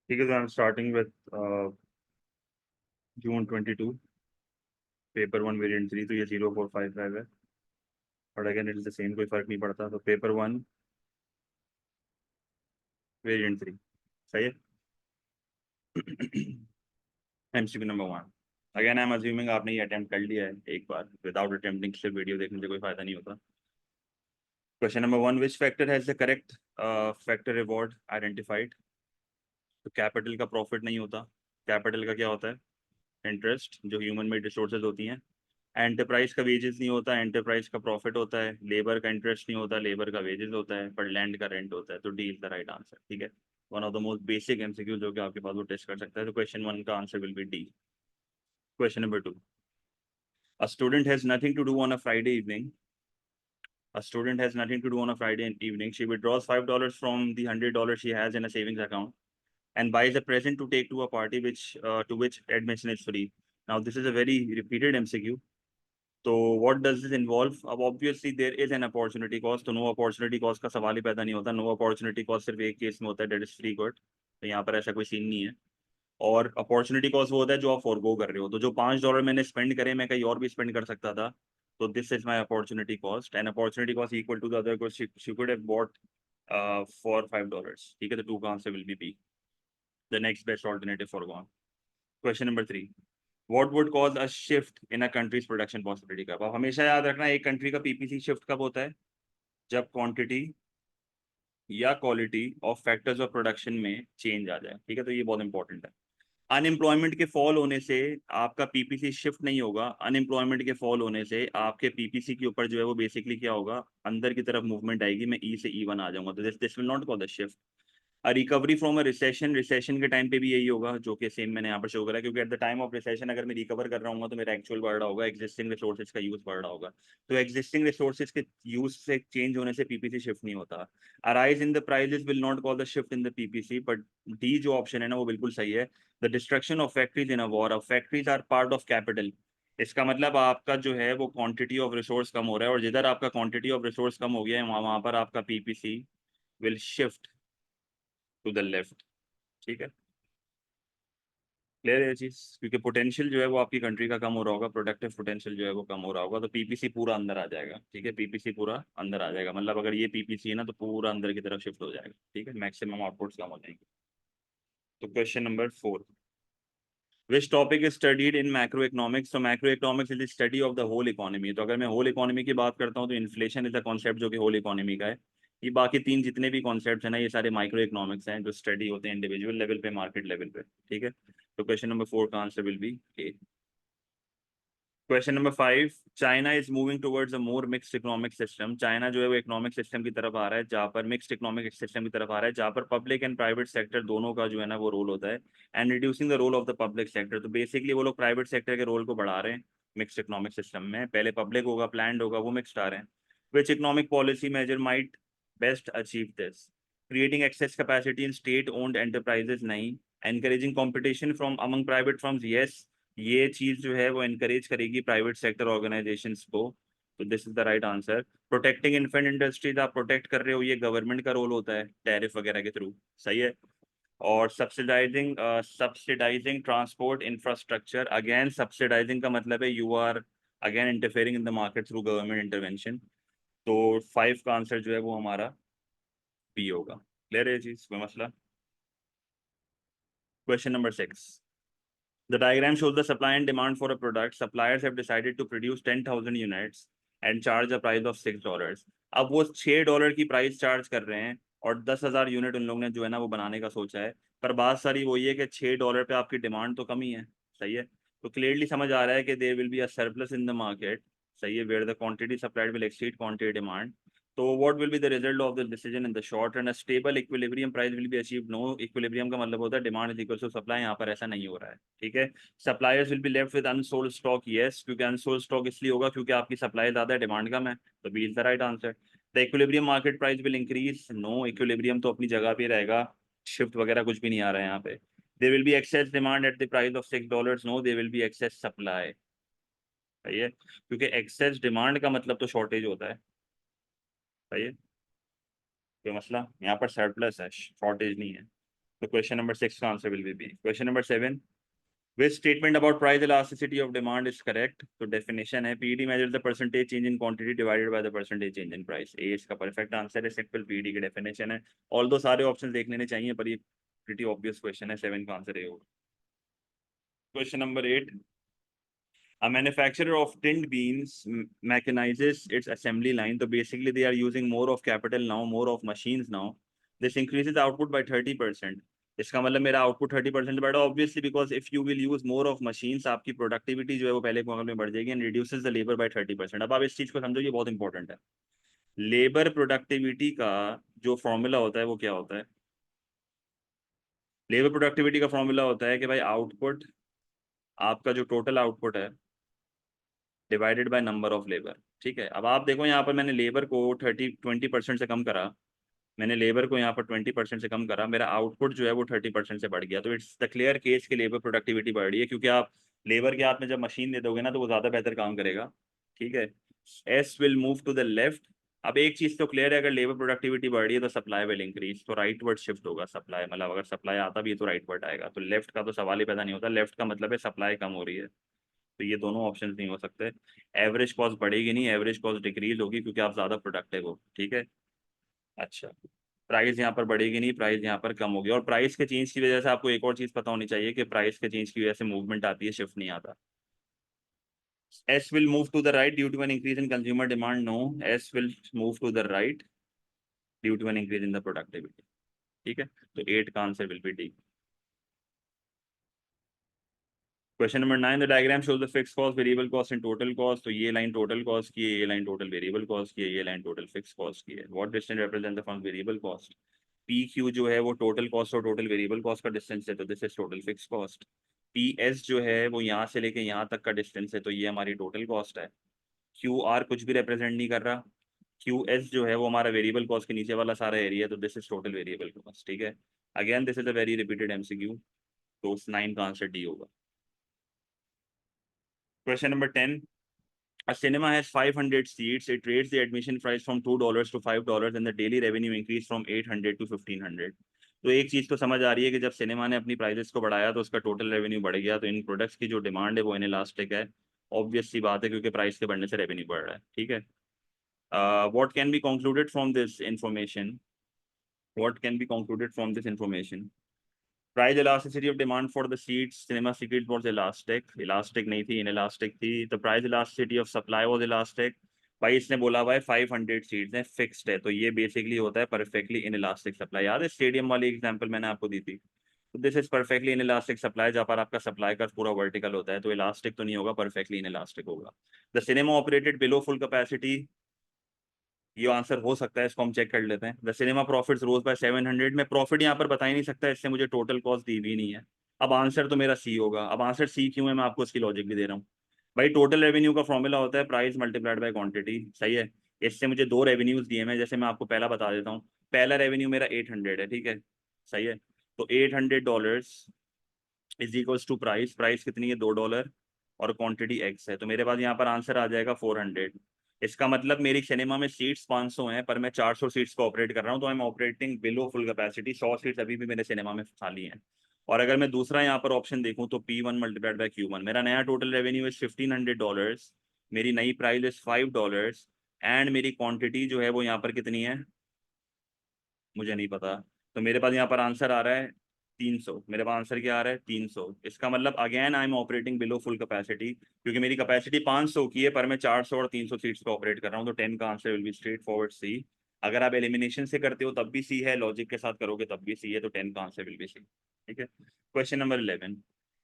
ठीक है, तो I am starting with June 22 paper 1 variant 3। तो ये 0455 है और again it is the same, कोई फर्क नहीं पड़ता। तो पेपर 1 वेरिएंट 3 सही है। MCQ number 1। Again I am assuming आपने ये अटेम्प्ट कर लिया है एक बार। विदाउट अटेम्प्टिंग सिर्फ वीडियो देखने से कोई फायदा नहीं होता। Question number 1, which factor has the correct factor reward identified. तो कैपिटल का प्रॉफिट नहीं होता। कैपिटल का क्या होता है? इंटरेस्ट, जो ह्यूमन मेड रिसोर्सेज होती हैं। एंटरप्राइज का वेजेस नहीं होता, एंटरप्राइज का प्रॉफिट होता है। लेबर का इंटरेस्ट नहीं होता, लेबर का वेजेस होता है। पर लैंड का रेंट होता है। तो D is the right answer. ठीक है, one of the most basic MCQ जो कि आपके पास वो टेस्ट कर सकता है। तो क्वेश्चन 1 का answer will B D. Question number 2, a student has nothing to do on a Friday evening. A student has nothing to do on a Friday evening. She withdraws $5 from the $100 she has in a savings account and buys a present to take to a party to which admission is free. Now this is a very repeated MCQ. तो what does this involve? अब obviously there is an opportunity cost. तो no opportunity cost का सवाल ही पैदा नहीं होता। No opportunity cost सिर्फ एक केस में होता है, डेट इज फ्री गुड। तो यहाँ पर ऐसा कोई सीन नहीं है। और अपॉर्चुनिटी कॉस्ट वो होता है जो आप फॉरगो कर रहे हो। तो जो $5 मैंने स्पेंड करे, मैं कहीं और भी स्पेंड कर सकता था। तो this is my opportunity cost and opportunity cost equal to the other cost she could have bought for $5। ठीक है, तो 2 का answer will be B, the next best alternative forgone. Question number 3, What would cause a shift in a country's production possibility curve? अब हमेशा याद रखना, एक country का पीपीसी शिफ्ट कब होता है? जब क्वांटिटी या quality of factors of production में चेंज आ जाए। ठीक है, तो ये बहुत इंपॉर्टेंट है। अनएम्प्लॉयमेंट के फॉल होने से आपका पीपीसी शिफ्ट नहीं होगा। अनएम्प्लॉयमेंट के फॉल होने से आपके पीपीसी के ऊपर जो है वो बेसिकली क्या होगा, अंदर की तरफ मूवमेंट आएगी। मैं ई से E1 आ जाऊंगा। तो this will not call the shift. Recovery from a recession, recession के टाइम पे भी यही होगा जो कि सेम मैंने यहाँ पर शो करा, क्योंकि at the time of recession अगर मैं रिकवर कर रहा हूँ तो मेरा एक्चुअल बढ़ रहा होगा, एग्जिस्टिंग रिसोर्सेज का यूज बढ़ रहा होगा। तो एग्जिस्टिंग रिसोर्सेज के यूज से चेंज होने से पीपीसी शिफ्ट नहीं होता। Arise in the prices will not call the shift in the PPC, but D जो ऑप्शन है ना वो बिल्कुल सही है। The destruction of factories in a war, of factories are part of capital. इसका मतलब आपका जो है वो क्वांटिटी ऑफ रिसोर्स कम हो रहा है, और जिधर आपका क्वांटिटी ऑफ रिसोर्स कम हो गया है वहां पर आपका PPC will shift to the left. ठीक है, क्लियर है ये चीज, क्योंकि पोटेंशियल जो है वो आपकी कंट्री का कम हो रहा होगा, प्रोडक्टिव पोटेंशियल जो है वो कम हो रहा होगा। तो पीपीसी पूरा अंदर आ जाएगा। ठीक है, पीपीसी पूरा अंदर आ जाएगा, मतलब अगर ये पीपीसी है ना तो पूरा अंदर की तरफ शिफ्ट हो जाएगा। ठीक है, मैक्सिमम आउटपुट्स कम हो जाएंगे। तो question number 4, which topic is studied in macro economics. तो macro economics is study of the whole economy. तो अगर मैं होल इकोनॉमी की बात करता हूँ तो इन्फ्लेशन इज द कॉन्सेप्ट जो कि होल इकोनॉमी का है। ये बाकी 3 जितने भी कॉन्सेप्ट्स हैं ना ये सारे माइक्रो इकोनॉमिक्स हैं जो स्टडी होते हैं इंडिविजुअल लेवल पे, मार्केट लेवल पे। ठीक है, तो क्वेश्चन नंबर 4 का answer will B A. Question number 5, China is moving towards a more mixed economic system. China जो है वो इकोनॉमिक सिस्टम की तरफ आ रहा है जहाँ पर मिक्स्ड इकोनॉमिक सिस्टम की तरफ आ रहा है, जहाँ पर पब्लिक एंड प्राइवेट सेक्टर दोनों का जो है ना वो रोल होता है, and reducing the role of the public sector. तो बेसिकली वो लोग प्राइवेट सेक्टर के रोल को बढ़ा रहे हैं मिक्स्ड इकोनॉमिक सिस्टम में। पहले पब्लिक होगा, प्लान्ड होगा, वो मिक्स्ड आ रहे हैं। Which economic policy measure might best achieve this? Creating excess capacity in state owned enterprises नहीं। Encouraging competition from among private firms, yes, ये चीज जो है वो एनकरेज करेगी प्राइवेट सेक्टर ऑर्गेनाइजेशंस को। तो this is the right answer. Protecting infant industries, आप प्रोटेक्ट कर रहे हो, ये गवर्नमेंट का रोल होता है टैरिफ वगैरह के थ्रू। सही है। और subsidising transport infrastructure, again subsidising का मतलब है you are again interfering in the market through government intervention. तो 5 का आंसर जो है वो हमारा बी होगा। क्लियर है ये चीज, कोई मसला? Question number 6, the diagram shows the supply and demand for a product. Suppliers have decided to produce 10,000 units and charge a price of $6. अब वो $6 की प्राइस चार्ज कर रहे हैं और 10,000 यूनिट उन लोगों ने जो है ना वो बनाने का सोचा है। पर बात सारी वही है कि $6 पे आपकी डिमांड तो कम ही है। सही है, तो क्लियरली समझ आ रहा है कि there will be a surplus in the market. सही है, where the quantity supplied will exceed quantity demand. तो what will be the result of the decision in the short run? A stable equilibrium price will be achieved. No, equilibrium का मतलब होता है demand is equal to supply, यहाँ पर ऐसा नहीं हो रहा है। ठीक है, suppliers will be left with unsold stock, yes, क्योंकि अनसोल्ड स्टॉक इसलिए होगा क्योंकि आपकी सप्लाई ज्यादा है, डिमांड कम है। तो B is the right answer. The equilibrium market price will increase, no, equilibrium तो अपनी जगह पे रहेगा, शिफ्ट वगैरह कुछ भी नहीं आ रहा है यहाँ पे। There will be excess demand at the price of $6, no, there will be excess supply. सही है, क्योंकि एक्सेस डिमांड का मतलब तो शॉर्टेज होता है। सही है, कोई मसला? यहाँ पर सरप्लस है, शॉर्टेज नहीं है। तो क्वेश्चन नंबर 6 का answer will be B. Question number 7, which statement about price elasticity of demand is correct? तो डेफिनेशन है PD measures the percentage change in quantity divided by the percentage change in price। ए इसका perfect answer है, simple PD की definition है। All दो सारे option देख लेने चाहिए पर ये प्रीटी ऑब्वियस क्वेश्चन है, 7 का आंसर ए होगा। Question number 8, a manufacturer of tinned beans mechanizes its assembly line, so basically they are using more of capital now, more of machines now, this increases output by 30%। इसका मतलब मेरा output 30% बढ़ा, obviously because if you will use more of machines, आपकी productivity जो है वो पहले के मुकाबले में बढ़ जाएगी and reduces the labour by 30%। अब आप इस चीज को समझो, ये बहुत इंपॉर्टेंट है। लेबर प्रोडक्टिविटी का जो फॉर्मूला होता है वो क्या होता है? लेबर प्रोडक्टिविटी का फॉर्मूला होता है कि भाई आउटपुट, आपका जो टोटल आउटपुट है divided by number of labour. ठीक है, अब आप देखो यहाँ पर मैंने लेबर को 20% से कम करा, मैंने लेबर को यहाँ पर 20% से कम करा, मेरा आउटपुट जो है वो 30% से बढ़ गया। तो इट्स द क्लियर केस कि लेबर प्रोडक्टिविटी बढ़ रही है, क्योंकि आप लेबर के हाथ में जब मशीन दे दोगे ना तो वो ज़्यादा बेहतर काम करेगा। ठीक है, S will move to the left. अब एक चीज़ तो क्लियर है, अगर लेबर प्रोडक्टिविटी बढ़ रही है तो सप्लाई विल इंक्रीज, तो राइट वर्ड शिफ्ट होगा सप्लाई, मतलब अगर सप्लाई आता भी है तो राइट वर्ड आएगा। तो लेफ्ट का तो सवाल ही पैदा नहीं होता, लेफ्ट का मतलब है सप्लाई कम हो रही है, तो ये दोनों ऑप्शन नहीं हो सकते। एवरेज कॉस्ट बढ़ेगी नहीं, एवरेज कॉस्ट डिक्रीज होगी क्योंकि आप ज़्यादा प्रोडक्टिव हो। ठीक है, अच्छा, प्राइस यहाँ पर बढ़ेगी नहीं, प्राइस यहाँ पर कम होगी। और प्राइस के चेंज की वजह से आपको एक और चीज़ पता होनी चाहिए कि प्राइस के चेंज की वजह से मूवमेंट आती है, शिफ्ट नहीं आता। S will move to the right due to an increase in consumer demand. No, S will move to the right due to an increase in the productivity। ठीक है, तो 8 का answer will B D. Question number 9, the diagram shows the fix cost, variable cost and total cost. तो ये line total cost की है, ये line total variable cost की है, ये लाइन टोटल फिक्स कॉस्ट की है। What distance represent the firm variable cost? P Q जो है वो टोटल कॉस्ट और टोटल वेरिएबल कॉस्ट का डिस्टेंस है, तो this is total fix cost. P S जो है वो यहाँ से लेके यहाँ तक का डिस्टेंस है, तो ये हमारी टोटल कॉस्ट है। क्यू आर कुछ भी रिप्रेजेंट नहीं कर रहा, क्यू एस जो है वो हमारा वेरिएबल कॉस्ट के नीचे वाला सारा एरिया है, तो this is total variable cost. ठीक है, again this is a very repeated MCQ, तो 9 का आंसर डी होगा। Question number 10. A cinema has 500 seats. It rates the admission price from $2 to $5 and the daily revenue increased from 800 to 1500। तो एक चीज़ तो समझ आ रही है कि जब सिनेमा ने अपनी प्राइसेस को बढ़ाया तो उसका टोटल रेवेन्यू बढ़ गया, तो इन प्रोडक्ट्स की जो डिमांड है वो इनइलास्टिक है। ऑब्वियस सी बात है क्योंकि प्राइस के बढ़ने से रेवेन्यू बढ़ रहा है। ठीक है, what can be concluded from this information? What can be concluded from this information? Price elasticity of demand for the seats, cinema seat was elastic, elastic नहीं थी, इनइलास्टिक थी। The price elasticity of supply was elastic. भाई इसने बोला हुआ है 500 seats हैं, fixed है, तो ये बेसिकली होता है परफेक्टली इनइलास्टिक सप्लाई। याद है स्टेडियम वाली एग्जांपल मैंने आपको दी थी? तो this is perfectly inelastic supply, जहाँ पर आपका सप्लाई का पूरा वर्टिकल होता है, तो इलास्टिक तो नहीं होगा, परफेक्टली इनइलास्टिक होगा। The cinema operated below full capacity, ये आंसर हो सकता है, इसको हम चेक कर लेते हैं। The cinema profits rose by 700, में प्रॉफिट यहाँ पर बता ही नहीं सकता, इससे मुझे टोटल कॉस्ट दी भी नहीं है। अब आंसर तो मेरा सी होगा। अब आंसर सी क्यों है, मैं आपको इसकी लॉजिक भी दे रहा हूँ। भाई टोटल रेवेन्यू का फॉर्मूला होता है प्राइस मल्टीप्लाइड बाय क्वांटिटी, सही है। इससे मुझे दो रेवेन्यूज दिए हैं, जैसे मैं आपको पहला बता देता हूँ। पहला रेवेन्यू मेरा 800 है, ठीक है, सही है। तो $800 is equals to price, price कितनी है $2 और क्वांटिटी एक्स है, तो मेरे पास यहाँ पर आंसर आ जाएगा 400। इसका मतलब मेरी सिनेमा में सीट्स 500 हैं पर मैं 400 सीट्स को ऑपरेट कर रहा हूँ, तो I am operating below full capacity. 100 seats अभी भी मेरे सिनेमा में खाली हैं। और अगर मैं दूसरा यहाँ पर ऑप्शन देखूँ तो P1 मल्टीप्लाइड बाई Q1, मेरा नया टोटल रेवेन्यू इज $1500, मेरी नई प्राइस इज $5 एंड मेरी क्वांटिटी जो है वो यहाँ पर कितनी है मुझे नहीं पता। तो मेरे पास यहाँ पर आंसर आ रहा है 300। मेरे पास आंसर क्या आ रहा है 300। इसका मतलब again I am operating below full capacity, क्योंकि मेरी कैपेसिटी 500 की है पर मैं 400 और 300 सीट्स पे ऑपरेट कर रहा हूँ, तो 10 का answer will be straight forward C. अगर आप एलिमिनेशन से करते हो तब भी सी है, लॉजिक के साथ करोगे तब भी सी है, तो 10 का आंसर विल बी सी। ठीक है, question number 11,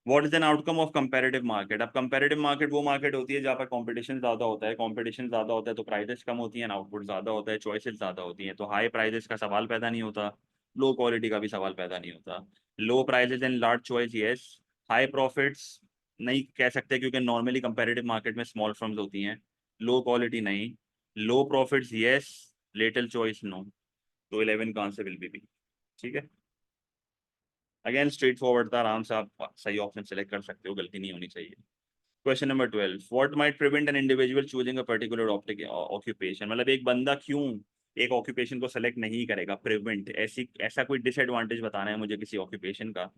what is an outcome of comparative market? अब कंपैरेटिव मार्केट वो मार्केट होती है जहाँ पर कंपटीशन ज्यादा होता है, कंपटीशन ज्यादा होता है तो प्राइसेस कम होती हैं, आउटपुट ज्यादा होता है, चॉइसेस ज्यादा होती हैं, तो हाई प्राइसेस का सवाल पैदा नहीं होता, लो क्वालिटी का भी सवाल पैदा नहीं होता। Low prices and large choice yes, high profits नहीं कह सकते क्योंकि नॉर्मली कंपैरेटिव मार्केट में स्मॉल फर्म्स होती हैं। लो क्वालिटी नहीं, low profits yes, little choice no, तो 11 का आंसर विल बी बी। ठीक है, अगेन स्ट्रेट फॉरवर्ड था, आराम से आप सही ऑप्शन सेलेक्ट कर सकते हो, गलती नहीं होनी चाहिए। Question number 12, what might prevent an individual choosing a particular occupation? मतलब एक बंदा क्यों एक ऑक्यूपेशन को सेलेक्ट नहीं करेगा, प्रिवेंट, ऐसा कोई डिसएडवांटेज बताना है मुझे किसी ऑक्यूपेशन का।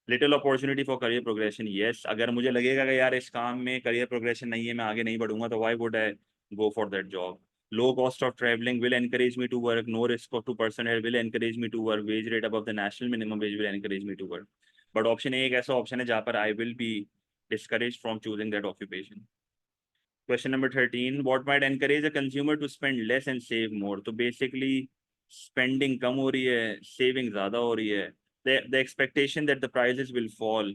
Little opportunity for career progression, yes, अगर मुझे लगेगा कि यार इस काम में करियर प्रोग्रेशन नहीं है, मैं आगे नहीं बढ़ूंगा, तो why would I go for that job. Low cost of travelling will encourage me to work, no risk of 2% will encourage me to work, wage rate above the national minimum wage will encourage me to work. But option A एक ऐसा ऑप्शन है जहाँ पर I will be discourage from choosing that occupation. Question number 13, what might encourage a consumer to spend less and save मोर। तो basically spending कम हो रही है, सेविंग ज्यादा हो रही है, the expectation that the prices will fall.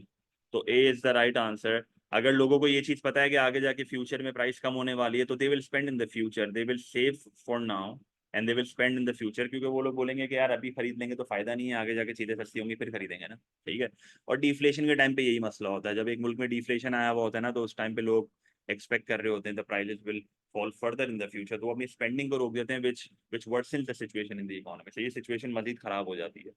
तो ए इज द राइट आंसर। अगर लोगों को ये चीज पता है कि आगे जाके फ्यूचर में प्राइस कम होने वाली है, तो they will spend in the future, they will save for now and they will spend in the future, क्योंकि वो लोग बोलेंगे कि यार अभी खरीद लेंगे तो फायदा नहीं है, आगे जाके चीजें सस्ती होंगी फिर खरीदेंगे ना। ठीक है। और डिफ्लेशन के टाइम पे यही मसला होता है, जब एक मुल्क में डिफ्लेशन आया हुआ होता है ना, तो उस टाइम पे लोग एक्सपेक्ट कर रहे होते हैं the prices will fall further in the future, तो वो अपनी स्पेंडिंग को रोक देते हैं, which worsens the situation in the economy. से ये सिचुएशन मजीद खराब हो जाती है।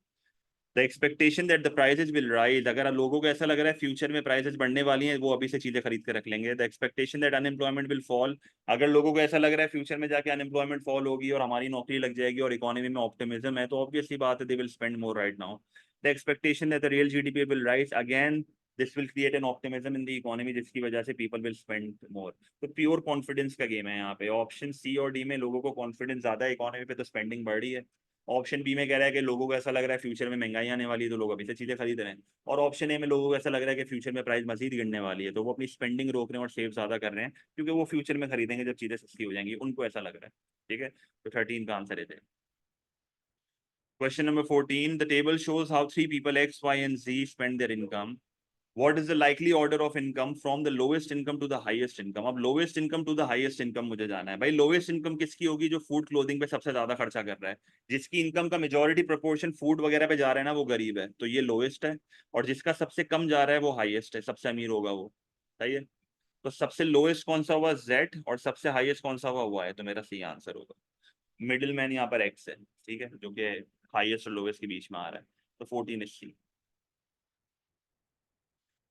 The expectation that the prices will rise, अगर लोगों को ऐसा लग रहा है फ्यूचर में प्राइसेस बढ़ने वाली हैं, वो अभी से चीजें खरीद कर रख लेंगे। The expectation that unemployment will fall, अगर लोगों को ऐसा लग रहा है फ्यूचर में जाके अनएम्प्लॉयमेंट फॉल होगी और हमारी नौकरी लग जाएगी और इकोनॉमी में ऑप्टिमिज्म है, तो ऑब्वियसली बात है they will spend more right now. The expectation that the real GDP will rise, again this will create an optimism in the economy, जिसकी वजह से पीपल विल स्पेंड मोर। तो प्योर कॉन्फिडेंस का game है यहाँ पे। ऑप्शन सी और D में लोगों को कॉन्फिडेंस ज्यादा है इकोनॉमी पे, तो स्पेंडिंग बढ़ रही है। ऑप्शन बी में कह रहा है कि लोगों को ऐसा लग रहा है फ्यूचर में महंगाई आने वाली है, तो लोग अभी से चीजें खरीद रहे हैं। और ऑप्शन ए में लोगों को ऐसा लग रहा है कि फ्यूचर में प्राइस मजीद गिरने वाली है, तो वो अपनी स्पेंडिंग रोक रहे हैं और सेव ज्यादा कर रहे हैं, क्योंकि वो फ्यूचर में खरीदेंगे जब चीजें सस्ती हो जाएंगी, उनको ऐसा लग रहा है। ठीक है। तो 13 का आंसर है। Question number 14, the table shows how three people X Y and G spend their income. What is the likely order of income from the lowest income to the highest income? अब lowest income to the highest income मुझे जाना है भाई। lowest income किसकी होगी? जो food clothing पे सबसे ज्यादा खर्चा कर रहा है, जिसकी इनकम का मेजोरिटी प्रोपोर्शन फूड वगैरह पे जा रहा है ना, वो गरीब है, तो ये लोएस्ट है। और जिसका सबसे कम जा रहा है वो हाईएस्ट है, सबसे अमीर होगा वो। सही है। तो सबसे लोएस्ट कौन सा हुआ? जेड। और सबसे हाईएस्ट कौन सा हुआ है? तो मेरा सी आंसर होगा। मिडिल मैन यहाँ पर एक्स है, ठीक है, जो कि हाईएस्ट और लोएस्ट के बीच में आ रहा है। तो 14 is C.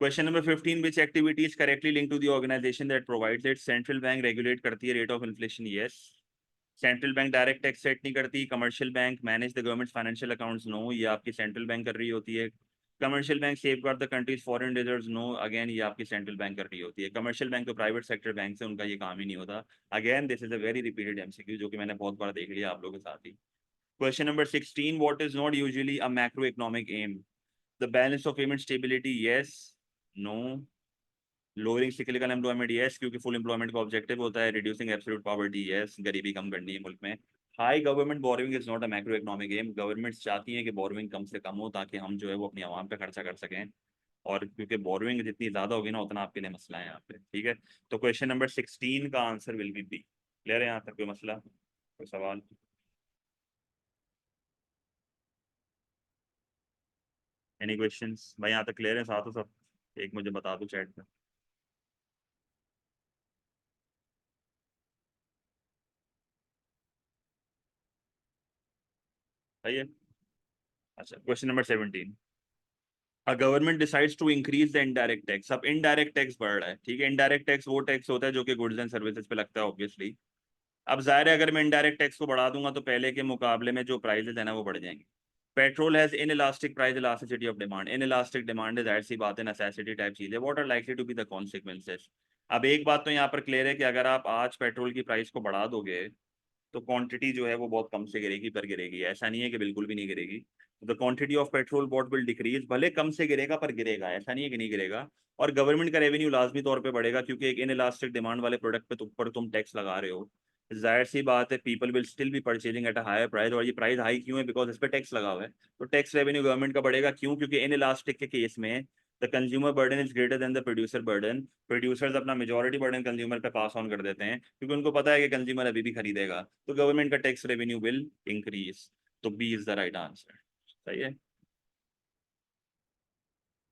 Question number 15, which activity is correctly link to the organisation that provides it. Central bank regulate करती है rate of inflation, yes. Central bank direct tax set नहीं करती। Commercial bank manage the government financial accounts, no, ये आपकी central bank कर रही होती है। Commercial bank safeguard the country's foreign reserves, no, again ये आपकी सेंट्रल बैंक कर रही होती है। कमर्शियल बैंक तो प्राइवेट सेक्टर बैंक से, उनका ये काम ही नहीं होता। Again this is a very repeated MCQ, जो कि मैंने बहुत बार देख लिया आप लोगों के साथ ही। Question number 16, what is not usually a macro economic aim. The balance of payment stability, yes, no. Lowering cyclical employment, yes, क्योंकि फुल एम्प्लॉयमेंट का ऑब्जेक्टिव होता है। रिड्यूसिंग एब्सोल्यूट पॉवर्टी, यस, गरीबी कम करनी है मुल्क में। High government borrowing is not a macro economic aim. Governments चाहती हैं कि बोरोइंग कम से कम हो, ताकि हम जो है वो अपनी आवाम पे खर्चा कर सकें, और क्योंकि बोरोइंग जितनी ज्यादा होगी ना, उतना आपके लिए मसला है यहाँ पे। ठीक है। तो क्वेश्चन नंबर 16 का answer will be B. Clear है यहाँ तक? कोई मसला, कोई सवाल? एनी क्वेश्चंस भाई? यहाँ तक क्लियर है साथ हो सब? एक मुझे बता दो चैट में। सही है। अच्छा, question number 17, a government decides to increase the indirect tax. अब इनडायरेक्ट टैक्स बढ़ रहा है, ठीक है। इनडायरेक्ट टैक्स वो टैक्स होता है जो कि गुड्स एंड सर्विसेज पे लगता है ऑब्वियसली। अब जाहिर है अगर मैं इनडायरेक्ट टैक्स को बढ़ा दूंगा, तो पहले के मुकाबले में जो प्राइसेस है ना, वो बढ़ जाएंगे। Petrol has inelastic price elasticity of demand. Inelastic demand है, जाहिर सी बात है, नेसेसिटी टाइप चीज है। What are likely to be the consequences. अब एक बात तो यहाँ पर क्लियर है कि अगर आप आज पेट्रोल की प्राइस को बढ़ा दोगे, तो क्वांटिटी जो है वो बहुत कम से गिरेगी, पर गिरेगी, ऐसा नहीं है कि बिल्कुल भी नहीं गिरेगी। The quantity of petrol bought will decrease, भले कम से गिरेगा पर गिरेगा, ऐसा नहीं है कि नहीं गिरेगा। और गवर्नमेंट का रेवेन्यू लाजमी तौर पे बढ़ेगा, क्योंकि एक इन इलास्टिक डिमांड वाले प्रोडक्ट पे ऊपर तुम टैक्स लगा रहे हो। जाहिर सी बात है people will still be purchasing at a higher price. और ये प्राइस हाई क्यों है? बिकॉज इस पे टैक्स लगा हुआ है। तो टैक्स रेवेन्यू गवर्नमेंट का बढ़ेगा, क्यों? क्योंकि इन इलास्टिक के केस में the consumer burden is greater than the producer burden. Producers अपना मेजोरिटी बर्डन कंज्यूमर पे पास ऑन कर देते हैं, क्योंकि उनको पता है कि कंज्यूमर अभी भी खरीदेगा, तो गवर्नमेंट का टैक्स रेवेन्यू विल इंक्रीज। तो B is the right answer. सही है।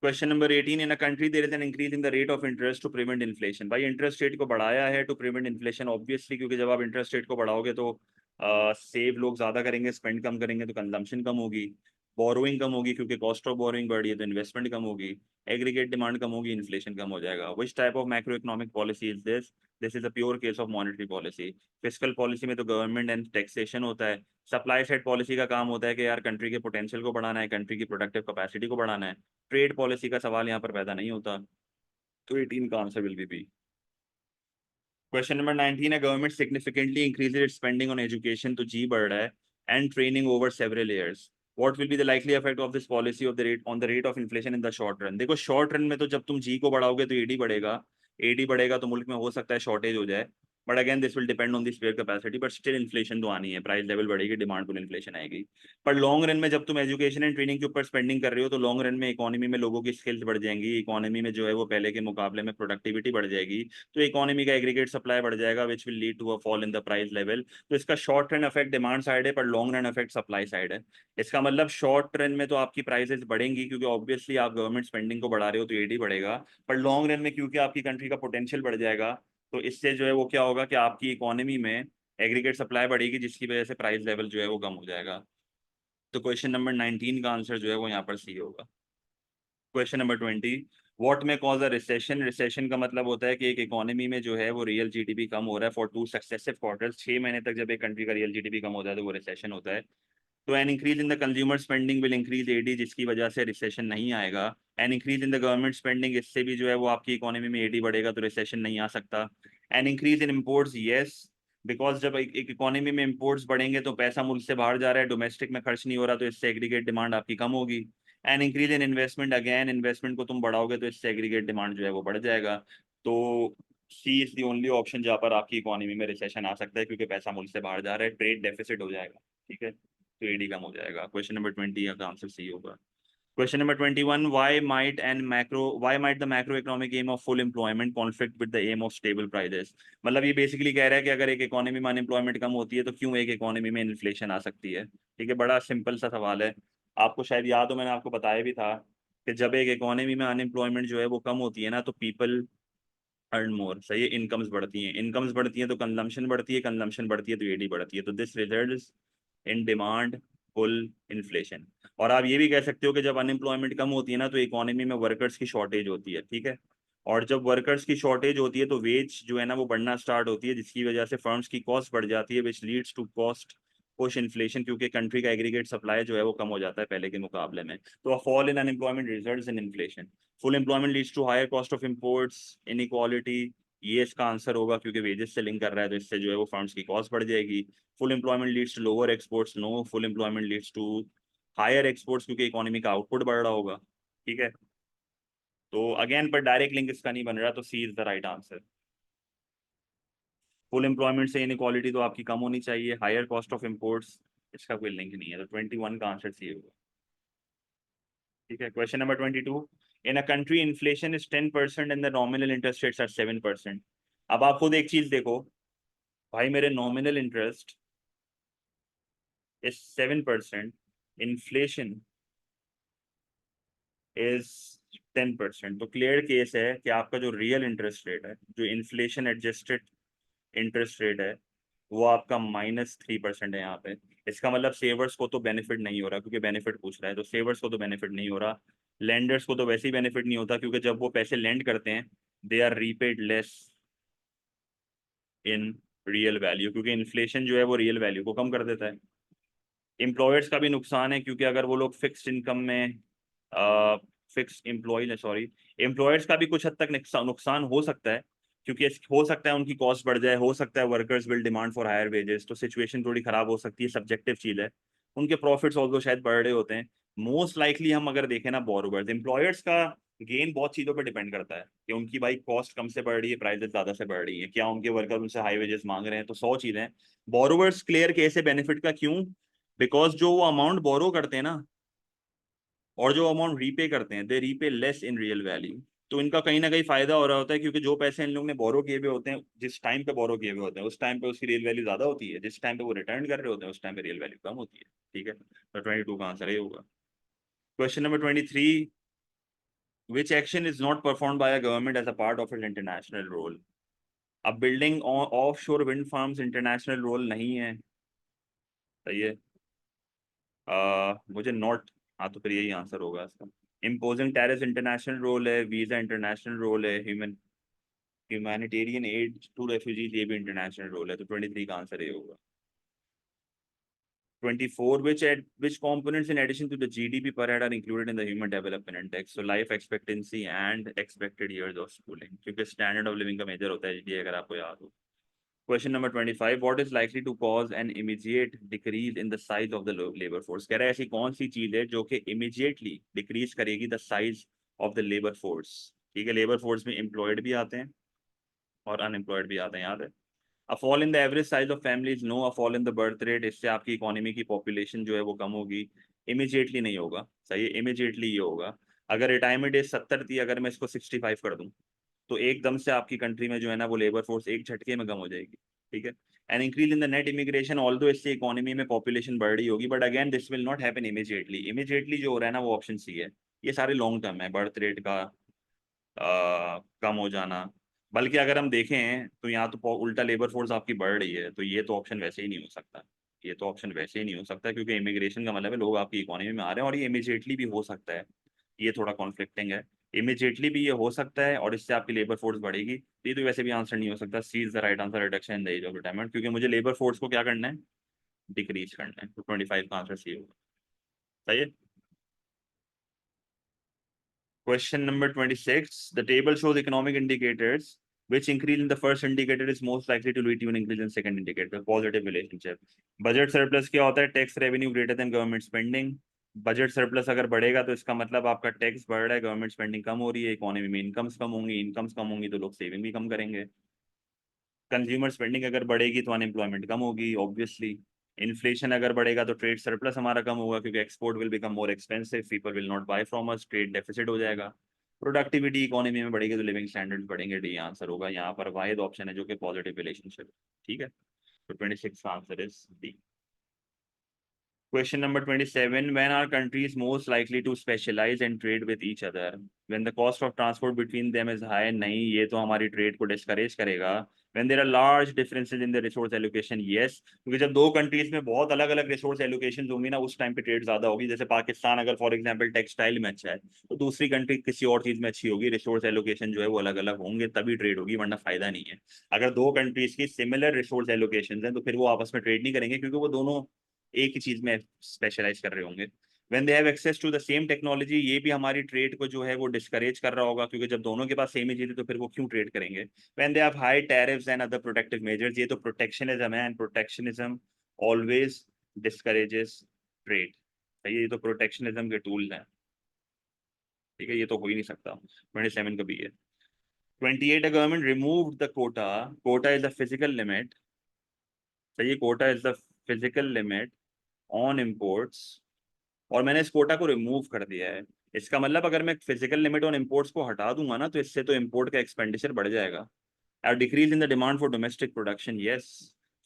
Question number 18, in a country there is an increase in the rate of interest to prevent inflation. भाई इंटरेस्ट रेट को बढ़ाया है टू प्रिवेंट इन्फ्लेशन, ऑब्वियसली, क्योंकि जब आप इंटरेस्ट रेट को बढ़ाओगे तो सेव लोग ज्यादा करेंगे, स्पेंड कम करेंगे, तो कंजम्पशन कम होगी। बोरोइंग कम होगी क्योंकि कॉस्ट ऑफ बोरोइंग बढ़ी है तो इन्वेस्टमेंट कम होगी, एग्रीगेट डिमांड कम होगी, इन्फ्लेशन कम हो जाएगा। Which type of macro economic policy is this? This is a pure case of monetary policy. Fiscal policy में तो गवर्नमेंट एंड टैक्सेशन होता है। सप्लाई साइड पॉलिसी का काम होता है कि यार कंट्री के पोटेंशियल को बढ़ाना है, कंट्री की प्रोडक्टिव कैपेसिटी को बढ़ाना है। ट्रेड पॉलिसी का सवाल यहाँ पर पैदा नहीं होता। तो 18 का answer will B. Question number 19 है, government significantly increases it's spending on education, तो जी बढ़ रहा है, and training over several years. What will be the likely effect of this policy of the rate on the rate of inflation in the short run? देखो short run में तो जब तुम जी को बढ़ाओगे तो एडी बढ़ेगा, एडी बढ़ेगा तो मुल्क में हो सकता है शॉर्टेज हो जाए, but again this will depend on the spare capacity, but still inflation तो आनी है, प्राइस लेवल बढ़ेगी, डिमांड पर इन्फ्लेशन आएगी। पर लॉन्ग रन में जब तुम एजुकेशन एंड ट्रेनिंग के ऊपर स्पेंडिंग कर रहे हो तो लॉन्ग रन में इकोनॉमी में लोगों की स्किल्स बढ़ जाएंगी, इकोनॉमी में जो है वो पहले के मुकाबले में प्रोडक्टिविटी बढ़ जाएगी, तो इकोनॉमी का एग्रीगेट सप्लाई बढ़ जाएगा, which will lead to a fall in the price level. तो इसका short run effect demand side है, पर long run effect supply side है। इसका मतलब शॉर्ट रन में तो आपकी प्राइसेस बढ़ेंगी क्योंकि ऑब्वियसली आप गवर्नमेंट स्पेंडिंग को बढ़ा रहे हो तो एडी बढ़ेगा, पर लॉन्ग रन में क्योंकि आपकी कंट्री का पोटेंशियल बढ़ जाएगा तो इससे जो है वो क्या होगा कि आपकी इकोनॉमी में एग्रीगेट सप्लाई बढ़ेगी, जिसकी वजह से प्राइस लेवल जो है वो कम हो जाएगा। तो क्वेश्चन नंबर 19 का आंसर जो है वो यहाँ पर सी होगा। क्वेश्चन नंबर 20, व्हाट में कॉज अ रिसेशन? रिसेशन का मतलब होता है कि एक इकोनॉमी में जो है वो रियल जीडीपी कम हो रहा है फॉर 2 सक्सेसिव क्वार्टर्स, 6 महीने तक जब एक कंट्री का रियल जीडीपी कम होता है तो वो रिसेशन होता है। तो an increase in the consumer spending will increase AD, जिसकी वजह से रिसेशन नहीं आएगा। An increase in the government spending, इससे भी जो है वो आपकी इकोनॉमी में एडी बढ़ेगा तो रिसेशन नहीं आ सकता। N increase in imports, yes, because जब एक इकोनॉमी में इम्पोर्ट्स बढ़ेंगे तो पैसा मुल्क से बाहर जा रहा है, डोमेस्टिक में खर्च नहीं हो रहा, तो इससे एग्रीगेट डिमांड आपकी कम होगी। And increase in investment, again investment को तुम बढ़ाओगे तो इससे एग्रीगेट डिमांड जो है वो बढ़ जाएगा। तो C is the only option जहाँ पर आपकी इकोनॉमी में रिसेशन आ सकता है क्योंकि पैसा मुल्क से बाहर जा रहा है, ट्रेड डेफिसिट हो जाएगा, ठीक है, तो एडी कम हो जाएगा। क्वेश्चन नंबर 20 का आंसर सी होगा। Question number 21, why might the macro economic aim of full employment conflict with the aim of stable prices? मतलब ये बेसिकली कह रहा है कि अगर एक इकोनॉमी में अनएम्प्लॉयमेंट कम होती है तो क्यों एक इकोनॉमी में इन्फ्लेशन आ सकती है? ठीक है, बड़ा सिंपल सा सवाल है, आपको शायद याद हो मैंने आपको बताया भी था कि जब एक इकोनॉमी में अनएम्प्लॉयमेंट जो है वो कम होती है ना तो पीपल अर्न मोर, सही है, इनकम्स बढ़ती हैं, इनकम्स बढ़ती हैं तो कंजम्पशन बढ़ती है, कंजम्पशन बढ़ती है तो एडी बढ़ती है, तो this results in demand pull inflation. और आप ये भी कह सकते हो कि जब अनएम्प्लॉयमेंट कम होती है ना तो इकोनॉमी में वर्कर्स की शॉर्टेज होती है, ठीक है, और जब वर्कर्स की शॉर्टेज होती है तो वेज जो है ना वो बढ़ना स्टार्ट होती है, जिसकी वजह से फर्म्स की कॉस्ट बढ़ जाती है, which leads to cost push inflation, क्योंकि कंट्री का एग्रीगेट सप्लाई जो है वो कम हो जाता है पहले के मुकाबले में, तो a fall in unemployment results in inflation. Full employment leads to higher cost of imports, inequality, ये इसका आंसर होगा क्योंकि वेजेस से लिंक कर रहा है तो इससे जो है वो फर्म्स की कॉस्ट बढ़ जाएगी। Full employment leads to lower exports, no, full employment leads to higher exports क्योंकि इकोनॉमी का आउटपुट बढ़ रहा होगा, ठीक है, तो अगेन पर डायरेक्ट लिंक इसका नहीं बन रहा, तो C is the right answer. Full employment से इनइक्वालिटी तो आपकी कम होनी चाहिए, हायर कॉस्ट ऑफ इम्पोर्ट्स इसका कोई लिंक नहीं है, तो 21 का आंसर सी होगा, ठीक है। Question number 22, in a country inflation is 10% and the nominal interest rates are 7%। अब आप खुद एक चीज देखो भाई, मेरे nominal interest is 7%, inflation is 10%, तो क्लियर केस है कि आपका जो रियल इंटरेस्ट रेट है, जो इन्फ्लेशन एडजस्टेड इंटरेस्ट रेट है, वो आपका -3% है यहाँ पे। इसका मतलब सेवर्स को तो बेनिफिट नहीं हो रहा क्योंकि बेनिफिट पूछ रहा है, तो सेवर्स को तो बेनिफिट नहीं हो रहा, लेंडर्स को तो वैसे ही बेनिफिट नहीं होता क्योंकि जब वो पैसे लेंड करते हैं they are repaid less in real value, क्योंकि इन्फ्लेशन जो है वो रियल वैल्यू को कम कर देता है। एम्प्लॉयर्स का भी नुकसान है क्योंकि अगर वो लोग फिक्स्ड इनकम में फिक्स एम्प्लॉय सॉरी एम्प्लॉयर्स का भी कुछ हद तक नुकसान हो सकता है क्योंकि हो सकता है उनकी कॉस्ट बढ़ जाए, हो सकता है workers will demand for higher wages, तो सिचुएशन थोड़ी खराब हो सकती है, सब्जेक्टिव चीज है। उनके प्रॉफिट्स ऑल्सो शायद बढ़ रहे होते हैं। मोस्ट लाइकली हम अगर देखें ना बोरोवर्स, एम्प्लॉयर्स का गेन बहुत चीज़ों पर डिपेंड करता है कि उनकी भाई कॉस्ट कम से बढ़ रही है, प्राइसेस ज़्यादा से बढ़ रही है, क्या उनके वर्कर उनसे हाई वेजेस मांग रहे हैं, तो 100 चीज़ें हैं। बोरोवर्स क्लियर केस है बेनिफिट का, क्यों? बिकॉज जो वो अमाउंट बोरो करते हैं ना और जो अमाउंट रीपे करते हैं they repay less in real value, तो इनका कहीं ना कहीं फायदा हो रहा होता है क्योंकि जो पैसे इन लोगों ने बोरो किए हुए होते हैं, जिस टाइम पे बोरो किए हुए होते हैं उस टाइम पे उसकी रियल वैल्यू ज्यादा होती है, जिस टाइम पे वो रिटर्न कर रहे होते हैं उस टाइम पे रियल वैल्यू कम होती है, ठीक है, तो 22 का आंसर ये होगा। Question number 23, which action is not perform by a government as a part of it international role? अब building of shore wind farms international role नहीं है, सही है, मुझे नॉट हाँ तो फिर यही आंसर होगा इसका। इम्पोजिंग टैरिफ इंटरनेशनल रोल है, वीजा इंटरनेशनल रोल है, ह्यूमैनिटेरियन एड टू रेफ्यूजीज ये भी इंटरनेशनल रोल है, तो 23 का आंसर ये होगा। 24 which components in addition to the GDP per head are included in the Human Development Index? So life expectancy and expected years of schooling, क्योंकि standard of living का major होता है GDP, अगर आपको याद हो। Question number 25, what is likely to cause an immediate decrease in the size of the labor force? कह रहा है ऐसी कौन सी चीज है जो कि immediately decrease करेगी the size of the labor force? ठीक है, labor force में employed भी आते हैं और unemployed भी आते हैं, याद है। A fall in the average size of families, no. A fall in the birth rate, इससे आपकी इकोनॉमी की पॉपुलेशन जो है वो कम होगी। इमीडिएटली नहीं होगा, सही है, इमीडिएटली ये होगा। अगर रिटायरमेंट एज 70 थी, अगर मैं इसको 65 कर दूं तो एकदम से आपकी कंट्री में जो है ना वो लेबर फोर्स एक झटके में कम हो जाएगी, ठीक है। And increase in the net immigration, although इससे इकोनॉमी में पॉपुलेशन बढ़ रही होगी, but again this will not happen immediately. Immediately जो हो रहा है ना वो ऑप्शन सी है। ये सारे लॉन्ग टर्म है, बर्थ रेट का कम हो जाना। बल्कि अगर हम देखें तो यहाँ तो उल्टा लेबर फोर्स आपकी बढ़ रही है, तो ये तो ऑप्शन वैसे ही नहीं हो सकता। ये तो ऑप्शन वैसे ही नहीं हो सकता, क्योंकि इमिग्रेशन का मतलब है लोग आपकी इकोनॉमी में आ रहे हैं, और ये इमीडिएटली भी हो सकता है। ये थोड़ा कॉन्फ्लिक्टिंग है। इमीडिएटली भी ये हो सकता है और इससे आपकी लेबर फोर्स बढ़ेगी, तो ये तो वैसे भी आंसर नहीं हो सकता। C is the right answer, reduction in the age of retirement, क्योंकि मुझे लेबर फोर्स को क्या करना है, डिक्रीज करना है। तो 25 का आंसर सी होगा, सही है। Question number 26. The table shows economic indicators which increase in the first indicator is most likely to lead to an increase in second indicator. Positive relationship. Budget surplus क्या होता है? Tax revenue greater than government spending. Budget surplus अगर बढ़ेगा तो इसका मतलब आपका tax बढ़ रहा है, गवर्नमेंट स्पेंडिंग कम हो रही है, इकोनॉमी में इनकम्स कम होंगी, इनकम्स कम होंगी तो लोग सेविंग भी कम करेंगे। कंज्यूमर स्पेंडिंग अगर बढ़ेगी तो अनएम्प्लॉयमेंट कम होगी ऑब्वियसली। इन्फ्लेशन अगर बढ़ेगा तो ट्रेड सरप्लस हमारा कम होगा, क्योंकि export will become more expensive, people will not buy from us, trade deficit हो जाएगा। प्रोडक्टिविटी इकोनॉमी में बढ़ेगी तो लिविंग स्टैंडर्ड्स बढ़ेंगे, डी आंसर होगा। यहाँ पर वाहिद ऑप्शन है जो कि पॉजिटिव रिलेशनशिप, ठीक है। तो 26 का answer is D. Question number 27. When are countries most likely to specialize and trade with each other? When the cost of transport between them is high? नहीं, ये तो हमारी ट्रेड को डिस्करेज करेगा। When there are large differences in the resource allocation? Yes, क्योंकि जब दो countries में बहुत अलग अलग रिसोर्स एलोकेशन होंगी ना, उस टाइम पे ट्रेड ज्यादा होगी। जैसे पाकिस्तान अगर फॉर एग्जांपल टेक्सटाइल में अच्छा है, तो दूसरी कंट्री किसी और चीज में अच्छी होगी, रिसोर्स एलोकेशन जो है वो अलग अलग होंगे, तभी ट्रेड होगी, वरना फायदा नहीं है। अगर दो कंट्रीज की सिमिलर रिसोर्स एलोकेशन है तो फिर वो आपस में ट्रेड नहीं करेंगे, क्योंकि वो दोनों एक ही चीज में स्पेशलाइज कर रहे होंगे। When they have access to the same technology, ये भी हमारी ट्रेड को जो है वो डिस्करेज कर रहा होगा, क्योंकि जब दोनों के पास सेम ही चीज है तो फिर वो क्यों ट्रेड करेंगे। When they have high tariffs and other protective measures, ये तो प्रोटेक्शनिज्म है, and protectionism always discourages trade. ये तो प्रोटेक्शनिज्म के टूल हैं, ठीक है, ये तो हो ही नहीं सकता। 27 का भी है। 28, a government removed the quota. Quota is the physical limit, सही, quota is the physical limit on imports, और मैंने इस कोटा को रिमूव कर दिया है। इसका मतलब अगर मैं फिजिकल लिमिट ऑन इम्पोर्ट्स को हटा दूंगा ना, तो इससे तो इम्पोर्ट का एक्सपेंडिचर बढ़ जाएगा। और decrease in the demand for domestic production, yes,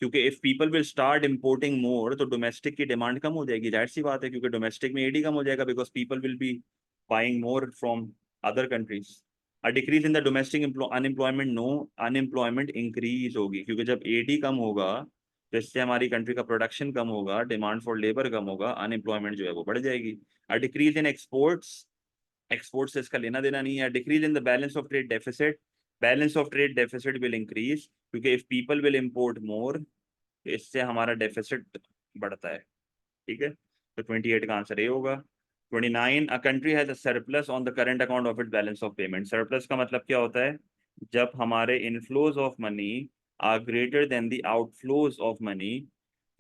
क्योंकि if people will start importing more तो डोमेस्टिक की डिमांड कम हो जाएगी, जाहिर सी बात है, क्योंकि डोमेस्टिक में एडी कम हो जाएगा, because people will be buying more from other countries. A decrease in the domestic unemployment, no, unemployment increase होगी, क्योंकि जब एडी कम होगा तो इससे हमारी कंट्री का प्रोडक्शन कम होगा, डिमांड फॉर लेबर कम होगा, अनएम्प्लॉयमेंट जो है वो बढ़ जाएगी। अ डिक्रीज इन एक्सपोर्ट्स, एक्सपोर्ट से इसका लेना देना नहीं है। Decrease in the balance of trade deficit, balance of trade deficit will increase, क्योंकि इफ पीपल विल इम्पोर्ट मोर तो इससे हमारा डेफिसिट बढ़ता है, ठीक है। तो 28 का आंसर ये होगा। 29, a country has a surplus on the current account of it balance of payment. Surplus का मतलब क्या होता है? जब हमारे inflows of money are greater than the outflows of money.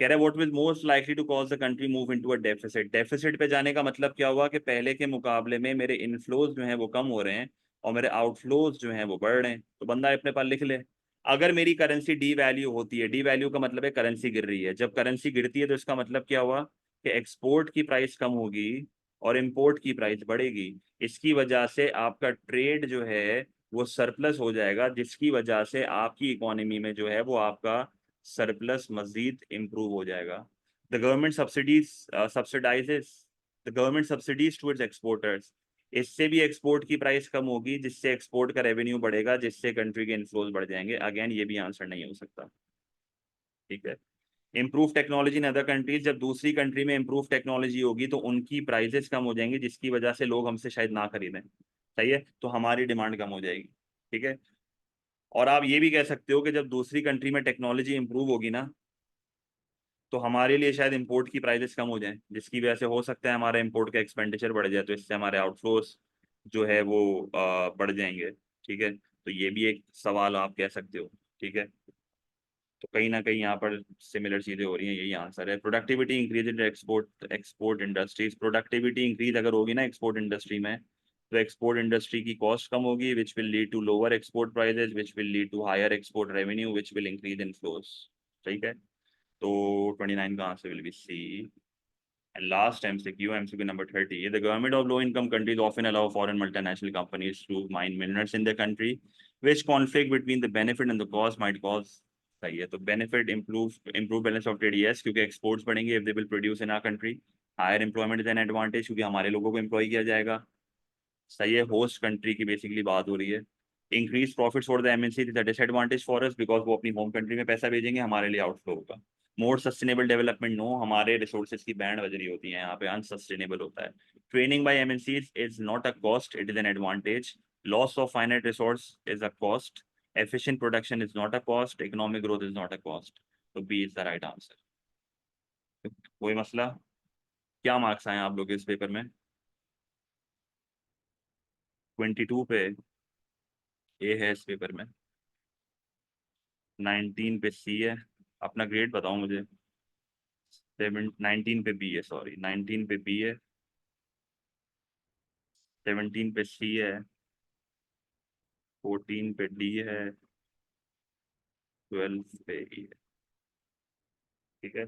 कह रहा है what will most likely to cause the country move into a deficit. Deficit पे जाने का मतलब क्या हुआ कि पहले के मुकाबले में मेरे इनफ्लोज जो हैं वो कम हो रहे हैं और मेरे आउटफ्लोज जो हैं वो बढ़ रहे हैं। तो बंदा अपने पास लिख ले, अगर मेरी करेंसी डी वैल्यू होती है, डी वैल्यू का मतलब है करेंसी गिर रही है, जब करेंसी गिरती है तो इसका मतलब क्या हुआ कि एक्सपोर्ट की प्राइस कम होगी और इंपोर्ट की प्राइस बढ़ेगी। इसकी वजह से आपका ट्रेड जो है वो सरप्लस हो जाएगा, जिसकी वजह से आपकी इकोनॉमी में जो है वो आपका सरप्लस मजीद इम्प्रूव हो जाएगा। The government subsidies subsidises, the government subsidies towards exporters, इससे भी एक्सपोर्ट की प्राइस कम होगी, जिससे एक्सपोर्ट का रेवेन्यू बढ़ेगा, जिससे कंट्री के इनफ्लोज बढ़ जाएंगे। अगेन ये भी आंसर नहीं हो सकता, ठीक है। Improve technology in other countries, जब दूसरी कंट्री में इम्प्रूव टेक्नोलॉजी होगी तो उनकी प्राइजेस कम हो जाएंगी, जिसकी वजह से लोग हमसे शायद ना खरीदें। सही है, तो हमारी डिमांड कम हो जाएगी। ठीक है, और आप ये भी कह सकते हो कि जब दूसरी कंट्री में टेक्नोलॉजी इंप्रूव होगी ना, तो हमारे लिए शायद इंपोर्ट की प्राइसेस कम हो जाएं, जिसकी वजह से हो सकता है हमारा इंपोर्ट का एक्सपेंडिचर बढ़ जाए, तो इससे हमारे आउटफ्लोस जो है वो बढ़ जाएंगे। ठीक है, तो ये भी एक सवाल आप कह सकते हो। ठीक है, तो कहीं ना कहीं यहाँ पर सिमिलर चीजें हो रही हैं, यही आंसर है। Productivity increase in export industries, productivity increase अगर होगी ना एक्सपोर्ट इंडस्ट्री में, तो एक्सपोर्ट इंडस्ट्री की कॉस्ट कम होगी, which will lead to lower export prices, which will lead to higher export revenue, which will increase inflows. ठीक है, तो 29 का answer will be C. And last MCQ number 30. The government of low-income countries often allow foreign multinational companies to mine minerals in their country, which conflict between the benefit and the cost might cause. सही है, तो benefit improve balance of trade, yes, क्योंकि exports बढ़ेंगे if they will produce in our country. Higher employment is an advantage क्योंकि हमारे लोगों को employ किया जाएगा। सही है, होस्ट कंट्री की बेसिकली बात हो रही है। Increase profits for the MNC is a disadvantage for us because वो अपनी होम कंट्री में पैसा भेजेंगे, हमारे लिए आउटफ्लो होगा। मोर सस्टेनेबल डेवलपमेंट, नो, हमारे रिसोर्सेज की बैंड बज रही होती है यहाँ पे, अनसस्टेनेबल होता है। Training by MNC is not a cost, it is an advantage. Loss of finite resource is a cost. Efficient production is not a cost, economic growth is not a cost. तो B is the right answer. कोई मसला? क्या marks आए आप लोग इस paper में? 22 पे ए है इस पेपर में, 19 पे सी है। अपना ग्रेड बताओ मुझे। 19 पे बी है, सॉरी 19 पे बी है, 17 पे सी है, 14 पे डी है, 12 पे ई है। ठीक है,